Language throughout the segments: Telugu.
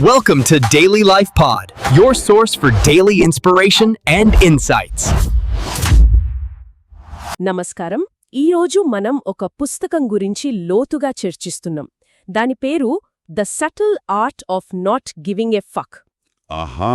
Welcome to Daily Life Pod, your source for daily inspiration and insights. నమస్కారం. ఈరోజు మనం ఒక పుస్తకం గురించి లోతుగా చర్చిస్తున్నాం. దాని పేరు the subtle art of not giving a fuck. ఆహా,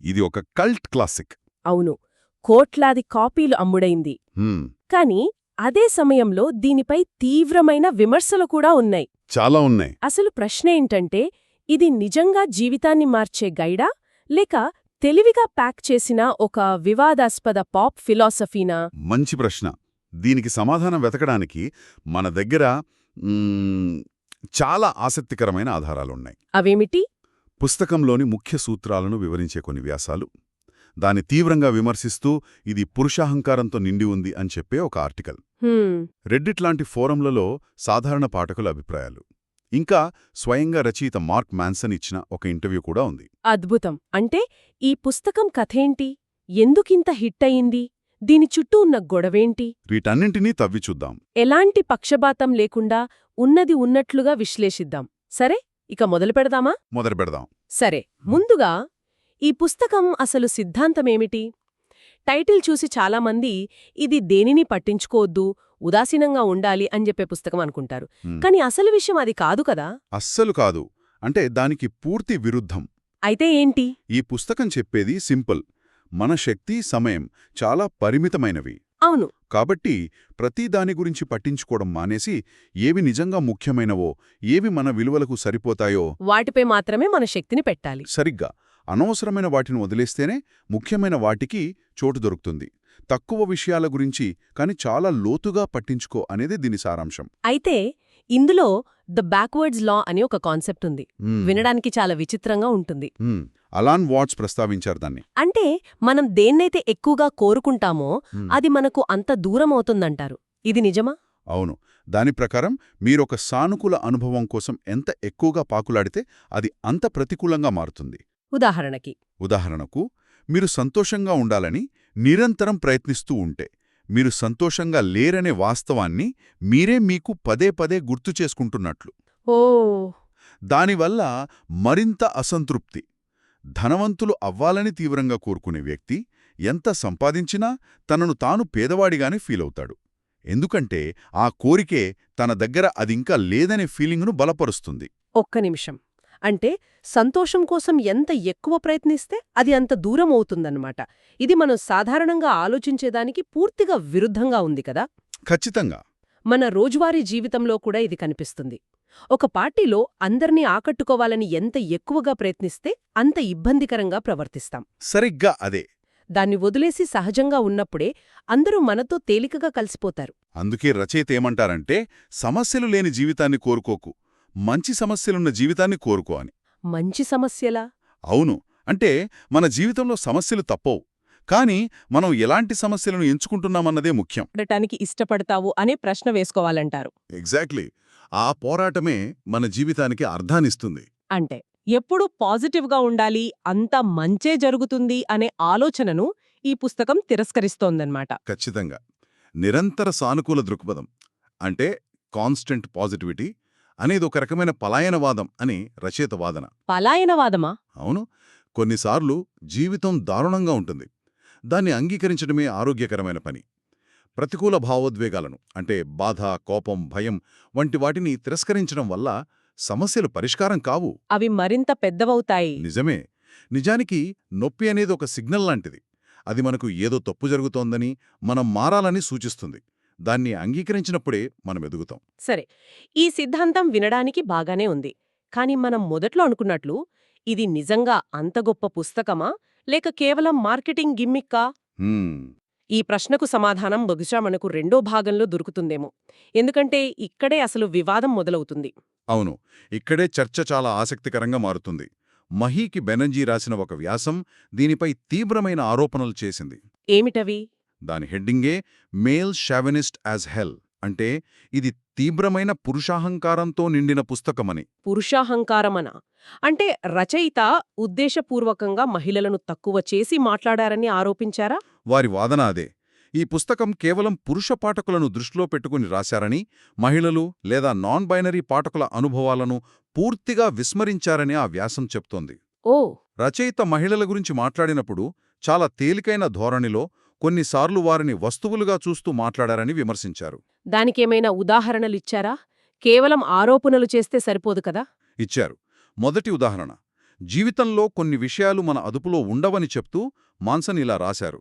ఇది ఒక కల్ట్ క్లాసిక్. అవును, కోట్లాది కాపీలు అమ్ముడైంది. కాని అదే సమయంలో దీనిపై తీవ్రమైన విమర్శలు కూడా ఉన్నాయి. చాలా ఉన్నాయి. అసలు ప్రశ్న ఏంటంటే, ఇది నిజంగా జీవితాన్ని మార్చే గైడా, లేక తెలివిగా ప్యాక్ చేసిన ఒక వివాదాస్పద పాప్ ఫిలాసఫీనా? మంచి ప్రశ్న. దీనికి సమాధానం వెతకడానికి మన దగ్గర చాలా ఆసక్తికరమైన ఆధారాలున్నాయి. అవేమిటి? పుస్తకంలోని ముఖ్య సూత్రాలను వివరించే కొన్ని వ్యాసాలు, దాన్ని తీవ్రంగా విమర్శిస్తూ ఇది పురుషాహంకారంతో నిండి ఉంది అని చెప్పే ఒక ఆర్టికల్, రెడ్డిట్ లాంటి ఫోరంలలో సాధారణ పాఠకుల అభిప్రాయాలు, ఇంకా స్వయంగా రచయిత మార్క్ మాన్సన్ ఇచ్చిన ఒక ఇంటర్వ్యూ కూడా ఉంది. అద్భుతం. అంటే ఈ పుస్తకం కథేంటి? ఎందుకింత హిట్ అయింది? దీని చుట్టూ ఉన్న గొడవేంటి? వీటన్నింటినీ తవ్వి చూద్దాం. ఎలాంటి పక్షపాతం లేకుండా ఉన్నది ఉన్నట్లుగా విశ్లేషిద్దాం. సరే, ఇక మొదలుపెడదామా? మొదలుపెడదాం. సరే, ముందుగా ఈ పుస్తకం అసలు సిద్ధాంతమేమిటి? టైటిల్ చూసి చాలామంది ఇది దేనిని పట్టించుకోవద్దు, ఉదాసీనంగా ఉండాలి అని చెప్పే పుస్తకం అనుకుంటారు. కాని అసలు విషయం అది కాదు కదా. అస్సలు కాదు. అంటే దానికి పూర్తి విరుద్ధం. అయితే ఏంటి? ఈ పుస్తకం చెప్పేది సింపుల్. మన శక్తి, సమయం చాలా పరిమితమైనవి. అవును. కాబట్టి ప్రతి దాని గురించి పట్టించుకోవడం మానేసి, ఏవి నిజంగా ముఖ్యమైనవో, ఏవి మన విలువలకు సరిపోతాయో వాటిపై మాత్రమే మన శక్తిని పెట్టాలి. సరిగ్గా అనవసరమైన వాటిని వదిలేస్తేనే ముఖ్యమైన వాటికి చోటు దొరుకుతుంది. తక్కువ విషయాల గురించి కాని చాలా లోతుగా పట్టించుకో అనేది దీని సారాంశం. అయితే ఇందులో ద బ్యాక్వర్డ్స్ లా అని ఒక కాన్సెప్ట్ ఉంది. వినడానికి చాలా విచిత్రంగా ఉంటుంది. అలాన్ వాట్స్ ప్రస్తావించారు దాన్ని. అంటే మనం దేన్నైతే ఎక్కువగా కోరుకుంటామో అది మనకు అంత దూరం అవుతుందంటారు. ఇది నిజమా? అవును. దాని ప్రకారం మీరొక సానుకూల అనుభవం కోసం ఎంత ఎక్కువగా పాకులాడితే అది అంత ప్రతికూలంగా మారుతుంది. ఉదాహరణకు మీరు సంతోషంగా ఉండాలని నిరంతరం ప్రయత్నిస్తూ ఉంటే, మీరు సంతోషంగా లేరనే వాస్తవాన్ని మీరే మీకు పదే పదే గుర్తు చేసుకుంటున్నట్లు. దానివల్ల మరింత అసంతృప్తి. ధనవంతులు అవ్వాలని తీవ్రంగా కోరుకునే వ్యక్తి ఎంత సంపాదించినా తనను తాను పేదవాడిగానే ఫీలవుతాడు. ఎందుకంటే ఆ కోరికే తన దగ్గర అదింకా లేదనే ఫీలింగును బలపరుస్తుంది. ఒక్క నిమిషం. అంటే సంతోషం కోసం ఎంత ఎక్కువ ప్రయత్నిస్తే అది అంత దూరం అవుతుందన్నమాట. ఇది మనం సాధారణంగా ఆలోచించేదానికి పూర్తిగా విరుద్ధంగా ఉంది కదా. ఖచ్చితంగా. మన రోజువారీ జీవితంలో కూడా ఇది కనిపిస్తుంది. ఒక పార్టీలో అందర్నీ ఆకట్టుకోవాలని ఎంత ఎక్కువగా ప్రయత్నిస్తే అంత ఇబ్బందికరంగా ప్రవర్తిస్తాం. సరిగ్గా అదే. దాన్ని వదిలేసి సహజంగా ఉన్నప్పుడే అందరూ మనతో తేలికగా కలిసిపోతారు. అందుకే రచయిత ఏమంటారంటే, సమస్యలు లేని జీవితాన్ని కోరుకోకు, మంచి సమస్యలున్న జీవితాన్ని కోరుకో అని. మంచి సమస్యలా? అవును. అంటే మన జీవితంలో సమస్యలు తప్పవు, కాని మనం ఎలాంటి సమస్యలను ఎంచుకుంటున్నామన్నదే ముఖ్యం. పడటానికి ఇష్టపడతావు అనే ప్రశ్న వేసుకోవాలంటారు. ఎగ్జాక్ట్లీ. ఆ పోరాటమే మన జీవితానికి అర్థాన్నిస్తుంది. అంటే ఎప్పుడూ పాజిటివ్గా ఉండాలి, అంతా మంచే జరుగుతుంది అనే ఆలోచనను ఈ పుస్తకం తిరస్కరిస్తోందన్నమాట. ఖచ్చితంగా. నిరంతర సానుకూల దృక్పథం అంటే కాన్స్టెంట్ పాజిటివిటీ అనేది ఒక రకమైన పలాయనవాదం అని రచయిత వాదన. పలాయనవాదమా? అవును. కొన్నిసార్లు జీవితం దారుణంగా ఉంటుంది. దాన్ని అంగీకరించడమే ఆరోగ్యకరమైన పని. ప్రతికూల భావోద్వేగాలను అంటే బాధ, కోపం, భయం వంటి వాటిని తిరస్కరించడం వల్ల సమస్యలు పరిష్కారం కావు, అవి మరింత పెద్దవవుతాయి. నిజమే. నిజానికి నొప్పి అనేది ఒక సిగ్నల్ లాంటిది. అది మనకు ఏదో తప్పు జరుగుతోందని, మనం మారాలని సూచిస్తుంది. దాన్ని అంగీకరించినప్పుడే మనం ఎదుగుతాం. సరే, ఈ సిద్ధాంతం వినడానికి బాగానే ఉంది. కాని మనం మొదట్లో అనుకున్నట్లు ఇది నిజంగా అంత గొప్ప పుస్తకమా, లేక కేవలం మార్కెటింగ్ గిమ్మిక్కా? ఈ ప్రశ్నకు సమాధానం బహుశా మనకు రెండో భాగంలో దొరుకుతుందేమో. ఎందుకంటే ఇక్కడే అసలు వివాదం మొదలవుతుంది. అవును, ఇక్కడే చర్చ చాలా ఆసక్తికరంగా మారుతుంది. మహీకి బెనర్జీ రాసిన ఒక వ్యాసం దీనిపై తీవ్రమైన ఆరోపణలు చేసింది. ఏమిటవి? దాని హెడ్డింగే మేల్ షావినిస్ట్ యాజ్ హెల్. అంటే ఇది తీవ్రమైన పురుషాహంకారంతో నిండిన పుస్తకమని. పురుషాహంకారమనా? అంటే రచయిత ఉద్దేశపూర్వకంగా మహిళలను తక్కువ చేసి మాట్లాడారని ఆరోపించారా? వారి వాదన అదే. ఈ పుస్తకం కేవలం పురుష పాఠకులను దృష్టిలో పెట్టుకుని రాశారని, మహిళలు లేదా నాన్ బైనరీ పాఠకుల అనుభవాలను పూర్తిగా విస్మరించారని ఆ వ్యాసం చెప్తోంది. ఓ రచయిత మహిళల గురించి మాట్లాడినప్పుడు చాలా తేలికైన ధోరణిలో కొన్నిసార్లు వారిని వస్తువులుగా చూస్తూ మాట్లాడారని విమర్శించారు. దానికేమైనా ఉదాహరణలిచ్చారా? కేవలం ఆరోపణలు చేస్తే సరిపోదు కదా? ఇచ్చారు. మొదటి ఉదాహరణ, జీవితంలో కొన్ని విషయాలు మన అదుపులో ఉండవని చెప్తూ మాన్సన్ ఇలా రాశారు: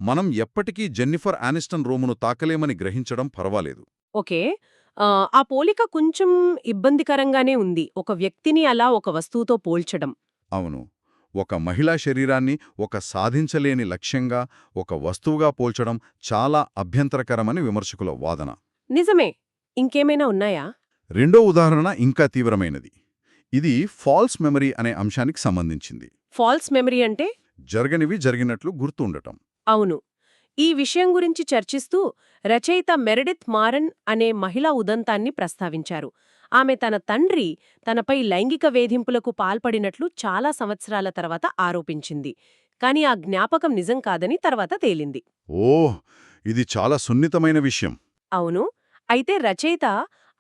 మనం ఎప్పటికీ జెన్నిఫర్ ఆనిస్టన్ రూమును తాకలేమని గ్రహించడం పర్వాలేదు. ఓకే. ఆ పోలిక కొంచెం ఇబ్బందికరంగానే ఉంది. ఒక వ్యక్తిని అలా ఒక వస్తువుతో పోల్చడం. అవును, ఒక మహిళా శరీరాన్ని ఒక సాధించలేని లక్ష్యంగా, ఒక వస్తువుగా పోల్చడం చాలా అభ్యంతరకరమని విమర్శకుల వాదన. నిజమే. ఇంకేమైనా ఉన్నాయా? రెండో ఉదాహరణ ఇంకా తీవ్రమైనది. ఇది ఫాల్స్ మెమరీ అనే అంశానికి సంబంధించింది. ఫాల్స్ మెమరీ అంటే? జరగనివి జరిగినట్లు గుర్తుండటం. అవును. ఈ విషయం గురించి చర్చిస్తూ రచయిత మెరెడిత్ మారన్ అనే మహిళా ఉదంతాన్ని ప్రస్తావించారు. ఆమె తన తండ్రి తనపై లైంగిక వేధింపులకు పాల్పడినట్లు చాలా సంవత్సరాల తర్వాత ఆరోపించింది. కాని ఆ జ్ఞాపకం నిజం కాదని తర్వాత తేలింది. ఓహ్, ఇది చాలా సున్నితమైన విషయం. అవును. అయితే రచయిత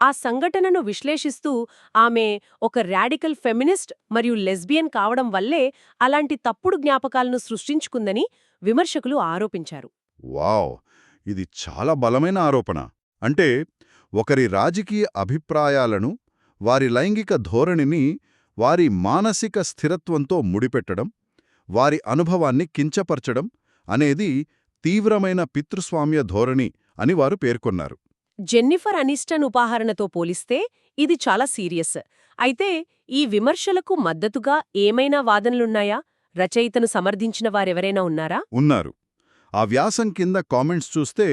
ఆ సంఘటనను విశ్లేషిస్తూ ఆమె ఒక రాడికల్ ఫెమినిస్ట్ మరియు లెస్బియన్ కావడం వల్లే అలాంటి తప్పుడు జ్ఞాపకాలను సృష్టించుకుందని విమర్శకులు ఆరోపించారు. వావ్, ఇది చాలా బలమైన ఆరోపణ. అంటే ఒకరి రాజకీయ అభిప్రాయాలను, వారి లైంగిక ధోరణిని వారి మానసిక స్థిరత్వంతో ముడిపెట్టడం, వారి అనుభవాన్ని కించపరచడం అనేది తీవ్రమైన పితృస్వామ్య ధోరణి అని వారు పేర్కొన్నారు. జెన్నిఫర్ అనిస్టన్ ఉదాహరణతో పోలిస్తే ఇది చాలా సీరియస్. అయితే ఈ విమర్శలకు మద్దతుగా ఏమైనా వాదనలున్నాయా? రచయితను సమర్థించిన వారెవరైనా ఉన్నారా? ఉన్నారు. ఆ వ్యాసం కింద కామెంట్స్ చూస్తే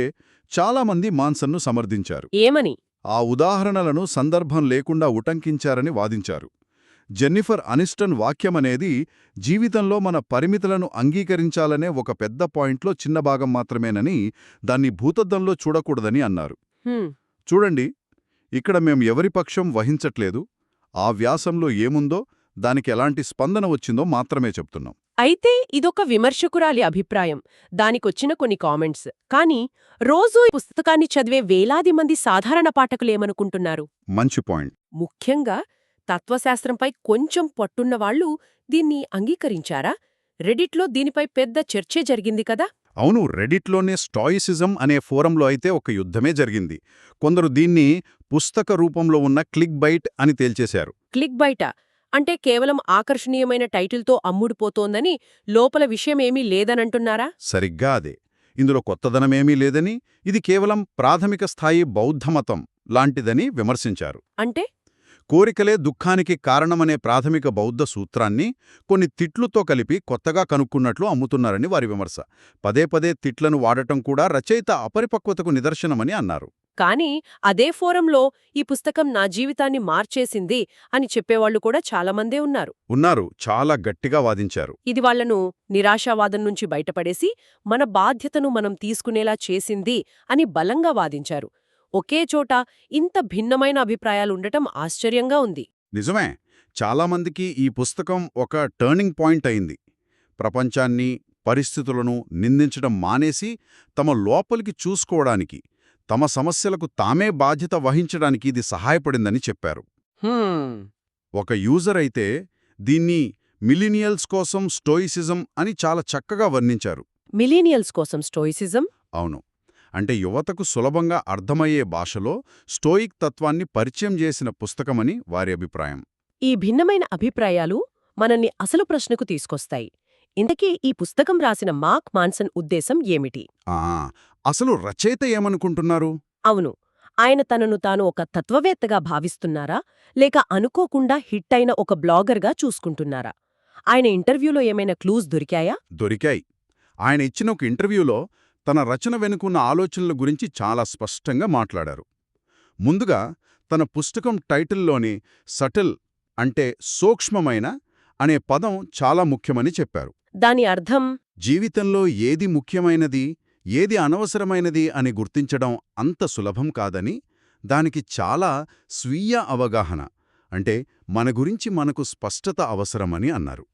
చాలామంది మాన్సన్ను సమర్థించారు. ఏమని? ఆ ఉదాహరణలను సందర్భం లేకుండా ఉటంకించారని వాదించారు. జెన్నిఫర్ అనిస్టన్ వాక్యమనేది జీవితంలో మన పరిమితులను అంగీకరించాలనే ఒక పెద్ద పాయింట్లో చిన్న భాగం మాత్రమేనని, దాన్ని భూతద్దంలో చూడకూడదని అన్నారు. చూడండి, ఇక్కడ మేం ఎవరి పక్షం వహించట్లేదు. ఆ వ్యాసంలో ఏముందో, దానికి ఎలాంటి స్పందన వచ్చిందో మాత్రమే చెప్తున్నాం. అయితే ఇదొక విమర్శకురాలి అభిప్రాయం, దానికొచ్చిన కొన్ని కామెంట్స్. కానీ రోజూ ఈ పుస్తకాన్ని చదివే వేలాది మంది సాధారణ పాఠకులేమనుకుంటున్నారు? మంచి పాయింట్. ముఖ్యంగా తత్వశాస్త్రంపై కొంచెం పట్టున్నవాళ్లు దీన్ని అంగీకరించారా? రెడిట్లో దీనిపై పెద్ద చర్చే జరిగింది కదా? అవును, రెడిట్లోనే స్టాయిసిజం అనే ఫోరంలో అయితే ఒక యుద్ధమే జరిగింది. కొందరు దీన్ని పుస్తక రూపంలో ఉన్న క్లిక్ బైట్ అని తేల్చేశారు. క్లిక్ బైట అంటే కేవలం ఆకర్షణీయమైన టైటిల్తో అమ్ముడుపోతోందని, లోపల విషయమేమీ లేదనంటున్నారా? సరిగ్గా అదే. ఇందులో కొత్తదనమేమీ లేదని, ఇది కేవలం ప్రాథమిక స్థాయి బౌద్ధమతం లాంటిదని విమర్శించారు. అంటే కోరికలే దుఃఖానికి కారణమనే ప్రాథమిక బౌద్ధ సూత్రాన్ని కొన్ని తిట్లుతో కలిపి కొత్తగా కనుక్కున్నట్లు అమ్ముతున్నారని వారి విమర్శ. పదే పదే తిట్లను వాడటం కూడా రచయిత అపరిపక్వతకు నిదర్శనమని అన్నారు. కానీ అదే ఫోరంలో ఈ పుస్తకం నా జీవితాన్ని మార్చేసింది అని చెప్పేవాళ్లు కూడా చాలామందే ఉన్నారు. చాలా గట్టిగా వాదించారు. ఇది వాళ్లను నిరాశావాదం నుంచి బయటపడేసి మన బాధ్యతను మనం తీసుకునేలా చేసింది అని బలంగా వాదించారు. ఒకే చోట ఇంత భిన్నమైన అభిప్రాయాలుండటం ఆశ్చర్యంగా ఉంది. నిజమే. చాలామందికి ఈ పుస్తకం ఒక టర్నింగ్ పాయింట్ అయింది. ప్రపంచాన్ని, పరిస్థితులను నిందించడం మానేసి తమ లోపలికి చూసుకోవడానికి, తమ సమస్యలకు తామే బాధ్యత వహించడానికి ఇది సహాయపడిందని చెప్పారు. ఒక యూజర్ అయితే దీన్ని మిలీనియల్స్ కోసం స్టోయిసిజం అని చాలా చక్కగా వర్ణించారు. మిలీనియల్స్ కోసం స్టోయిసిజం? అవును. అంటే యువతకు సులభంగా అర్థమయ్యే భాషలో స్టోయిక్ తత్వాన్ని పరిచయం చేసిన పుస్తకమని వారి అభిప్రాయం. ఈ భిన్నమైన అభిప్రాయాలు మనల్ని అసలు ప్రశ్నకు తీసుకొస్తాయి. ఇంతకీ ఈ పుస్తకం రాసిన మార్క్ మాన్సన్ ఉద్దేశం ఏమిటి? అసలు రచయిత ఏమనుకుంటున్నారు? అవును, ఆయన తనను తాను ఒక తత్వవేత్తగా భావిస్తున్నారా, లేక అనుకోకుండా హిట్ అయిన ఒక బ్లాగర్గా చూసుకుంటున్నారా? ఆయన ఇంటర్వ్యూలో ఏమైనా క్లూస్ దొరికాయా? దొరికాయి. ఆయన ఇచ్చిన ఒక ఇంటర్వ్యూలో తన రచన వెనుకున్న ఆలోచనల గురించి చాలా స్పష్టంగా మాట్లాడారు. ముందుగా తన పుస్తకం టైటిల్లోని సటిల్ అంటే సూక్ష్మమైన అనే పదం చాలా ముఖ్యమని చెప్పారు. దాని అర్థం? జీవితంలో ఏది ముఖ్యమైనది, ఏది అనవసరమైనది అని గుర్తించడం అంత సులభం కాదని, దానికి చాలా స్వీయ అవగాహన అంటే మన గురించి మనకు స్పష్టత అవసరమని అన్నారు.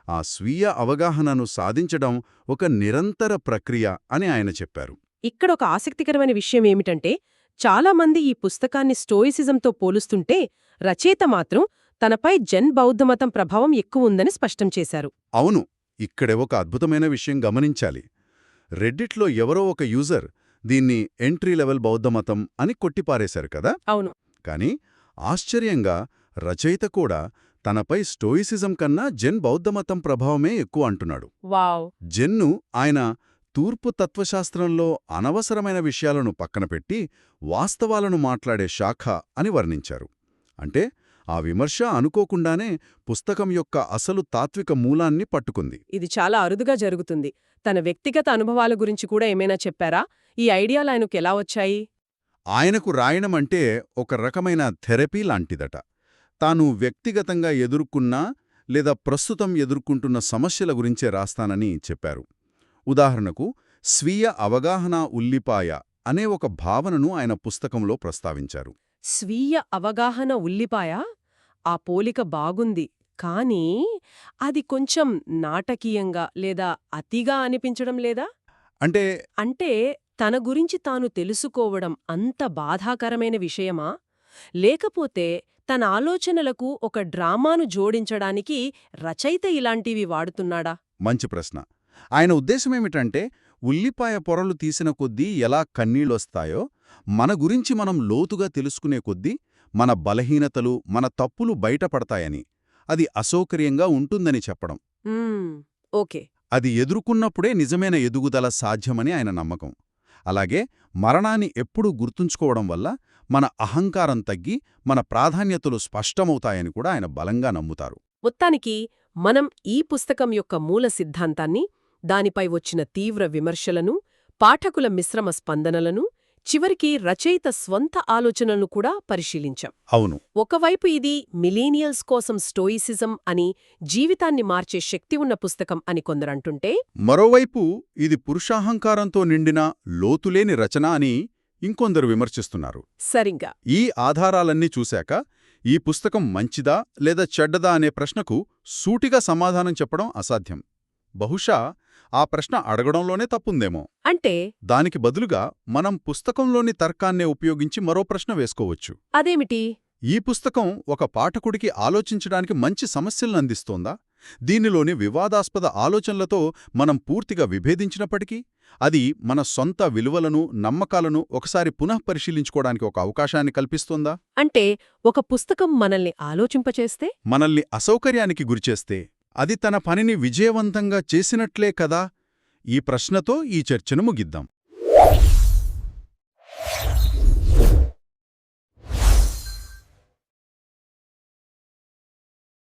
ఆ స్వీయ అవగాహనను సాధించడం ఒక నిరంతర ప్రక్రియ అని ఆయన చెప్పారు. ఇక్కడొక ఆసక్తికరమైన విషయం ఏమిటంటే, చాలామంది ఈ పుస్తకాన్ని స్టోయిసిజంతో పోలుస్తుంటే రచయిత మాత్రం తనపై జెన్ బౌద్ధమతం ప్రభావం ఎక్కువుందని స్పష్టం చేశారు. అవును, ఇక్కడే ఒక అద్భుతమైన విషయం గమనించాలి. రెడ్డిట్లో ఎవరో ఒక యూజర్ దీన్ని ఎంట్రీ లెవెల్ బౌద్ధమతం అని కొట్టిపారేశారు కదా. అవును. కాని ఆశ్చర్యంగా రచయిత కూడా తనపై స్టోయిసిజం కన్నా జెన్ బౌద్ధమతం ప్రభావమే ఎక్కువ అంటున్నాడు. వావ్. జెన్ను ఆయన తూర్పు తత్వశాస్త్రంలో అనవసరమైన విషయాలను పక్కనపెట్టి వాస్తవాలను మాట్లాడే శాఖ అని వర్ణించారు. అంటే ఆ విమర్శ అనుకోకుండానే పుస్తకం యొక్క అసలు తాత్విక మూలాన్ని పట్టుకుంది. ఇది చాలా అరుదుగా జరుగుతుంది. తన వ్యక్తిగత అనుభవాల గురించి కూడా ఏమైనా చెప్పారా? ఈ ఐడియాలు ఆయనకు ఎలా వచ్చాయి? ఆయనకు రాయణమంటే ఒక రకమైన థెరపీ లాంటిదట. తాను వ్యక్తిగతంగా ఎదుర్కొన్నా లేదా ప్రస్తుతం ఎదుర్కొంటున్న సమస్యల గురించే రాస్తానని చెప్పారు. ఉదాహరణకు స్వీయ అవగాహన ఉల్లిపాయ అనే ఒక భావనను ఆయన పుస్తకంలో ప్రస్తావించారు. స్వీయ అవగాహన ఉల్లిపాయ? ఆ పోలిక బాగుంది. కానీ అది కొంచెం నాటకీయంగా లేదా అతిగా అనిపించడం లేదా? అంటే తన గురించి తాను తెలుసుకోవడం అంత బాధాకరమైన విషయమా? లేకపోతే తన ఆలోచనలకు ఒక డ్రామాను జోడించడానికి రచయిత ఇలాంటివి వాడుతున్నాడా? మంచి ప్రశ్న. ఆయన ఉద్దేశమేమిటంటే ఉల్లిపాయ పొరలు తీసిన కొద్దీ ఎలా కన్నీళ్ళొస్తాయో మన గురించి మనం లోతుగా తెలుసుకునే కొద్దీ మన బలహీనతలు, మన తప్పులు బయటపడతాయని, అది అసౌకర్యంగా ఉంటుందని చెప్పడం. ఓకే. అది ఎదుర్కొన్నప్పుడే నిజమైన ఎదుగుదల సాధ్యమని ఆయన నమ్మకం. అలాగే మరణాన్ని ఎప్పుడూ గుర్తుంచుకోవడం వల్ల మన అహంకారం తగ్గి మన ప్రాధాన్యతలు స్పష్టమవుతాయని కూడా ఆయన బలంగా నమ్ముతారు. మొత్తానికి మనం ఈ పుస్తకం యొక్క మూల సిద్ధాంతాన్ని, దానిపై వచ్చిన తీవ్ర విమర్శలను, పాఠకుల మిశ్రమ స్పందనలను, చివరికి రచయిత స్వంత ఆలోచనలను కూడా పరిశీలించాం. అవును. ఒకవైపు ఇది మిలీనియల్స్ కోసం స్టోయిసిజం అని, జీవితాన్ని మార్చే శక్తి ఉన్న పుస్తకం అని కొందరంటుంటే, మరోవైపు ఇది పురుషాహంకారంతో నిండిన లోతులేని రచన అని ఇంకొందరు విమర్శిస్తున్నారు. సరిగ్గా. ఈ ఆధారాలన్నీ చూశాక ఈ పుస్తకం మంచిదా లేదా చెడ్డదా అనే ప్రశ్నకు సూటిగా సమాధానం చెప్పడం అసాధ్యం. బహుశా ఆ ప్రశ్న అడగడంలోనే తప్పుందేమో. అంటే దానికి బదులుగా మనం పుస్తకంలోని తర్కాన్నే ఉపయోగించి మరో ప్రశ్న వేసుకోవచ్చు. అదేమిటి? ఈ పుస్తకం ఒక పాఠకుడికి ఆలోచించడానికి మంచి సమస్యలను అందిస్తోందా? దీనిలోని వివాదాస్పద ఆలోచనలతో మనం పూర్తిగా విభేదించినప్పటికీ అది మన సొంత విలువలను, నమ్మకాలను ఒకసారి పునఃపరిశీలించుకోవడానికి ఒక అవకాశాన్ని కల్పిస్తోందా? అంటే ఒక పుస్తకం మనల్ని ఆలోచింపచేస్తే, మనల్ని అసౌకర్యానికి గురిచేస్తే అది తన పనిని విజయవంతంగా చేసినట్లే కదా? ఈ ప్రశ్నతో ఈ చర్చను ముగిద్దాం.